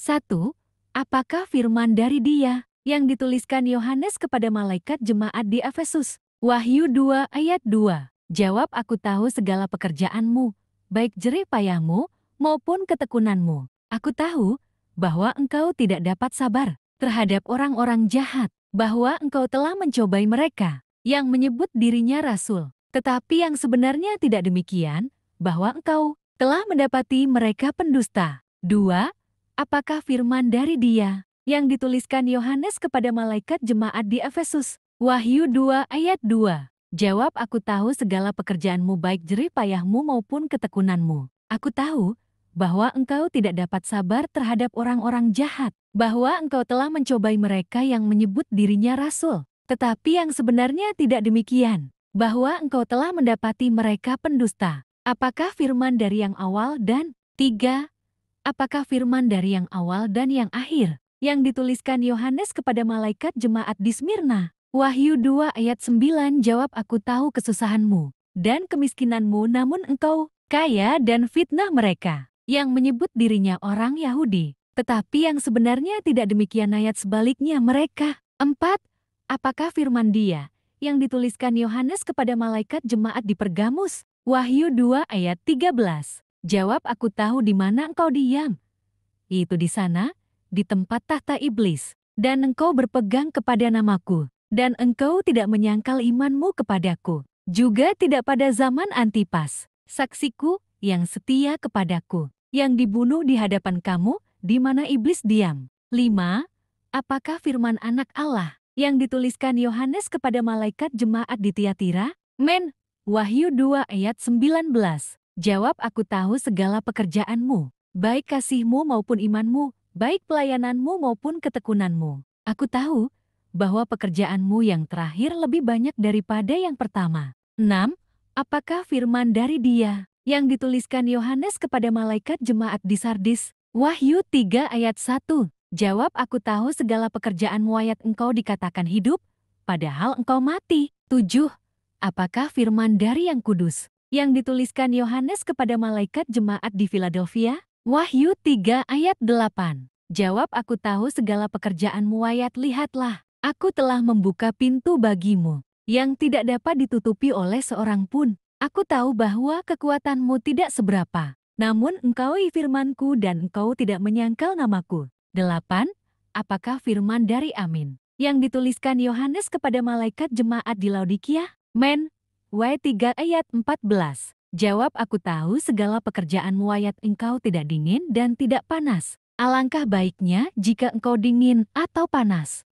1. Apakah firman dari Dia yang dituliskan Yohanes kepada malaikat jemaat di Efesus? Wahyu 2 ayat 2. Jawab, aku tahu segala pekerjaanmu, baik jerih payahmu maupun ketekunanmu. Aku tahu bahwa engkau tidak dapat sabar terhadap orang-orang jahat, bahwa engkau telah mencobai mereka yang menyebut dirinya rasul, tetapi yang sebenarnya tidak demikian, bahwa engkau telah mendapati mereka pendusta. 2. Apakah firman dari Dia yang dituliskan Yohanes kepada malaikat jemaat di Efesus? Wahyu 2 ayat 2. Jawab, aku tahu segala pekerjaanmu baik jerih payahmu maupun ketekunanmu. Aku tahu bahwa engkau tidak dapat sabar terhadap orang-orang jahat, bahwa engkau telah mencobai mereka yang menyebut dirinya rasul, tetapi yang sebenarnya tidak demikian, bahwa engkau telah mendapati mereka pendusta. Apakah firman dari yang awal dan 3. Apakah firman dari yang awal dan yang akhir yang dituliskan Yohanes kepada malaikat jemaat di Smyrna? Wahyu 2 ayat 9. Jawab, aku tahu kesusahanmu dan kemiskinanmu, namun engkau kaya, dan fitnah mereka yang menyebut dirinya orang Yahudi, tetapi yang sebenarnya tidak demikian, ayat sebaliknya mereka. 4. Apakah firman Dia yang dituliskan Yohanes kepada malaikat jemaat di Pergamus? Wahyu 2 ayat 13. Jawab, aku tahu di mana engkau diam. Itu di sana, di tempat tahta iblis, dan engkau berpegang kepada namaku, dan engkau tidak menyangkal imanmu kepadaku, juga tidak pada zaman Antipas, saksiku yang setia kepadaku, yang dibunuh di hadapan kamu, di mana iblis diam. 5. Apakah firman anak Allah yang dituliskan Yohanes kepada malaikat jemaat di Tiatira? Men. Wahyu 2 ayat 19. Jawab, aku tahu segala pekerjaanmu, baik kasihmu maupun imanmu, baik pelayananmu maupun ketekunanmu. Aku tahu bahwa pekerjaanmu yang terakhir lebih banyak daripada yang pertama. 6. Apakah firman dari Dia yang dituliskan Yohanes kepada malaikat jemaat di Sardis? Wahyu 3 ayat 1. Jawab, aku tahu segala pekerjaanmu, ayat engkau dikatakan hidup, padahal engkau mati. 7. Apakah firman dari yang kudus yang dituliskan Yohanes kepada malaikat jemaat di Philadelphia? Wahyu 3 ayat 8. Jawab, aku tahu segala pekerjaanmu, ayat lihatlah, aku telah membuka pintu bagimu, yang tidak dapat ditutupi oleh seorang pun. Aku tahu bahwa kekuatanmu tidak seberapa, namun engkau firmanku dan engkau tidak menyangkal namaku. 8. Apakah firman dari Amin yang dituliskan Yohanes kepada malaikat jemaat di Laodikia? Men. W3 ayat 14. Jawab, aku tahu segala pekerjaanmu, ayat engkau tidak dingin dan tidak panas. Alangkah baiknya jika engkau dingin atau panas.